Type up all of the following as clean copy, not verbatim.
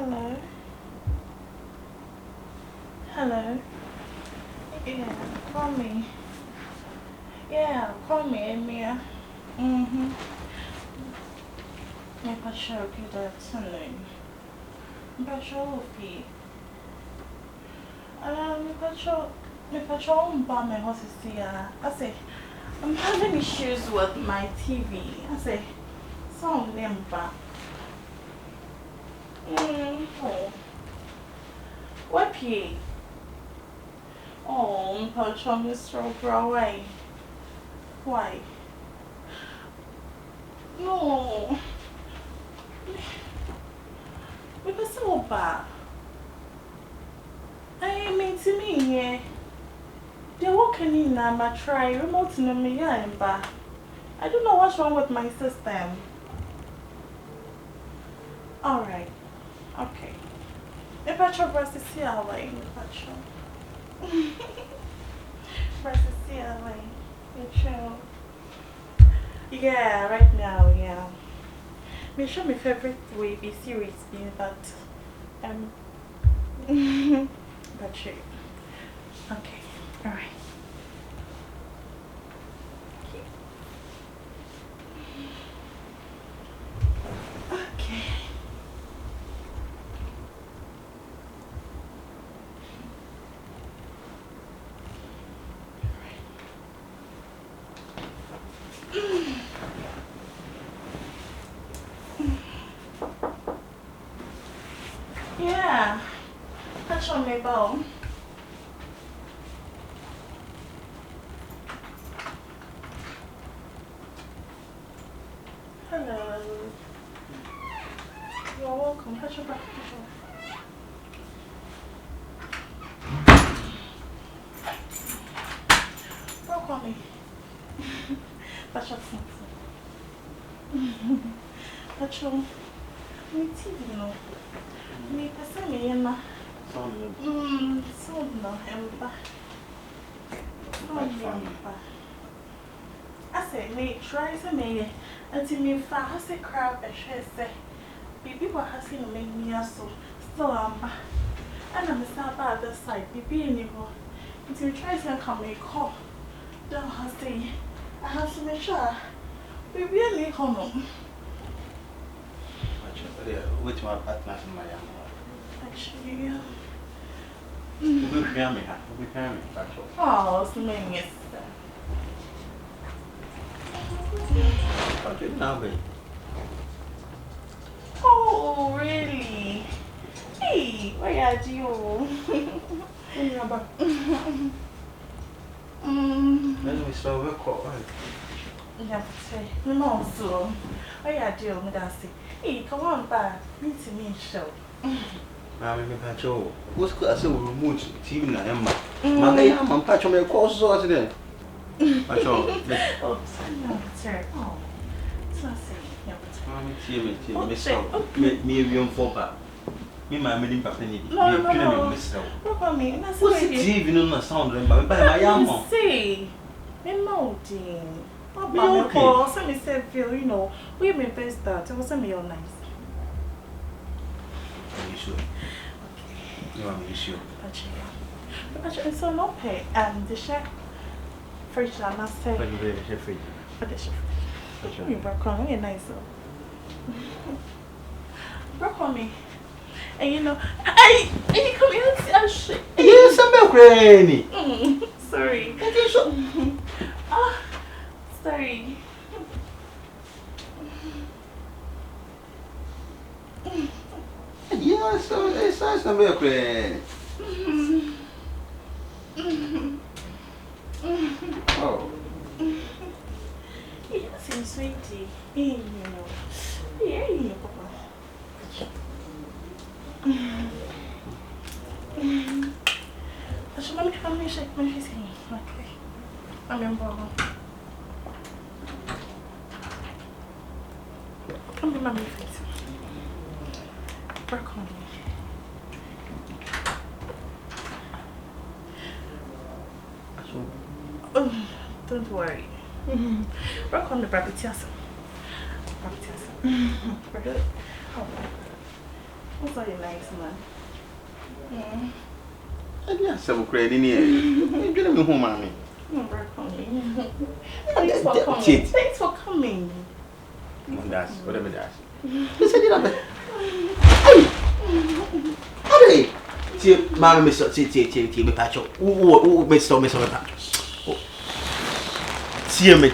Hello? Hello? Yeah, call me. Yeah, call me, Emia. Mm-hmm. Make sure you that something. But sure, P. Make sure by my horses here. I say, I'm having issues with my TV. I say, some limber. Oh. What P? Oh, Pacho, Mr. Broadway. Why? No. Because so bad. I mean to me, yeah. They're walking in and I try remote in me and back. I don't know what's wrong with my system. Alright. Okay. If I try to see our way, if I try. Versus see our way. Yeah, right now, yeah. Make sure my favorite way be series being that but sure. Okay, alright. Okay. Yeah. Touch on my bone. Hello. You're welcome. Touch your back. Rock on me. Touch your feet. Touch your me TV, no. Me person me na. So no, emba. I say me try to me until me fast a crab a share say. Baby what has seen make me so still and I'm start by the side, baby anymore. Until try to come a call. Don't have say I have to make sure we really come home. Which my partner in my young Actually, yeah. We can me, Oh, so many. Okay, now, babe. Oh, really? Hey, where are you? Then we saw her call. Yeah, say, no, so. Where are you, Madame? Hey, come on back. Meet me, show. Mammy, Pacho. What's good? I said, we'll remove TV. I am my Pacho. My course was today. Pacho. Oh, sir. Oh, so I say, Mammy, me, young folk. Me, my million papini. No. Look at me. What's the TV? No sound, but my young see. Me molding. Okay. Some me say feel, you know, we may best that. It was me all nice. Are you sure? Okay. You want me sure? But it's so not pay. The chef fridge, I must say. But you chef fridge. But the chef. You work on me nice. Work on me. And you know, hey, come here, oh shit. Yes, I'm a sorry. Sorry. Yeah, so it's nice to be a crane. Oh. Yes, sweetie. You know. Yeah, you know, Papa. So let me shake my face. Okay. I'm in ball. Come be my face. Work on me. Don't worry. Work on the rabbit. Rabbit. Oh. What's all your nice man? I didn't have a credit in here. You didn't me home, mommy. Thanks for coming. Thanks for coming. That's whatever that's. Listen, you know, hey, hey, see, mommy, me patch up. Who, me stop me patch. Tear me.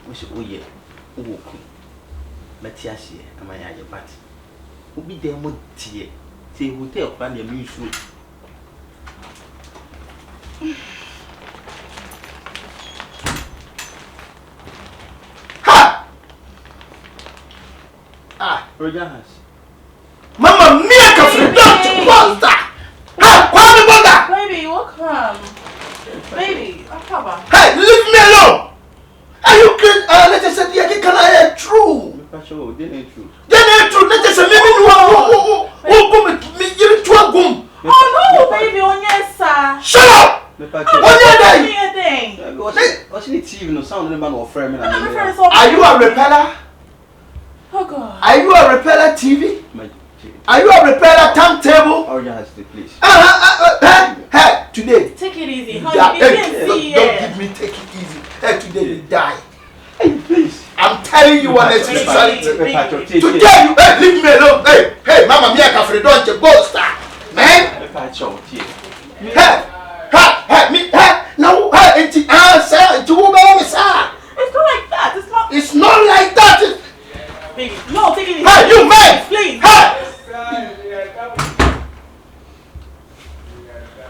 We should oye, oku. Matiasi, am I at your party? Who be there more tear? Say, hotel plan your new food. Ha! Ah, Rojas. Mama, mia, Catherine, don't monster! Ha! Call me monster! Baby, welcome. Baby, I'll cover. Hey, leave me alone! Are you good? Let us say, yeah, can I hear true? Pacho, then ain't true. Let us say, maybe you are. Oh no, baby, on yes, sir. Shut up! What are you doing? What's the TV? No sound in the man or frame. Are you a repeller? Oh God. Are you a repeller TV? Are you a repeller timetable? Oh yes, please. Hey, today. Take it easy, honey. Don't give me take it easy. Hey, today you die. Hey, please. I'm telling you what is reality. Today you leave me alone. Hey, Mama Mia Catherine, don't you boast, man. No, it's not like that. It's not like that. Baby, no, take it easy. Hey, you man, please. Hey.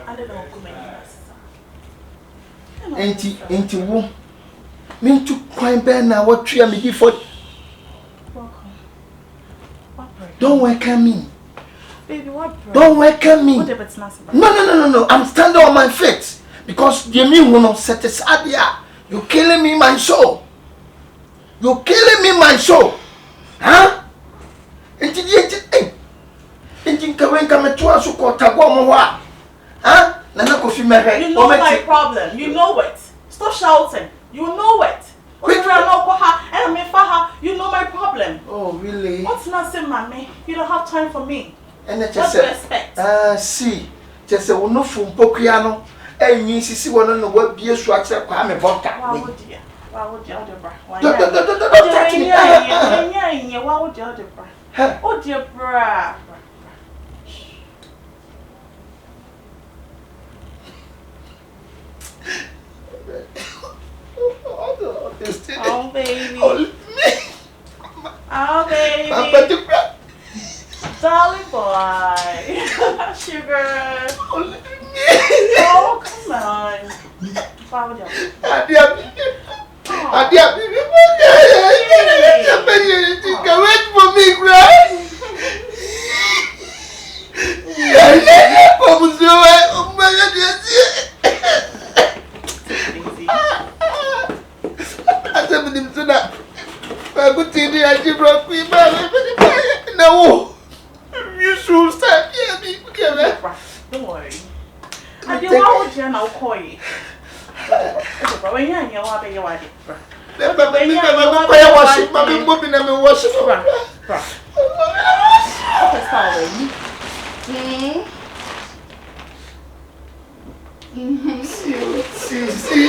I don't know who Ain't you? Me to crime ben now what tree me for. Welcome. Don't welcome me. Baby, what? Don't welcome me. What if it's not? No. I'm standing on my feet because the me will not set aside here. You're killing me, my soul. You're killing me, my soul. Huh? Ain't Karen come to us who call Tagoma? Huh? Nana Kofi Mere. You know my problem. You know it. Stop shouting. You know it. You know my problem. Oh, really? What's not saying, mommy? You don't have time for me. And I just respect. See, just a no from Pokiano, and you see one on the web be a structure. I'm a vodka. Why would you? Why would you? Why don't touch me. Why would you? Oh, dear, bra. Oh, baby. Oh, baby. Darling boy. Sugar. Oh, come on. Why would you? Wait for me, right? No, you should start here. Don't worry. I do what would you now call you? When you're in your water, you are See,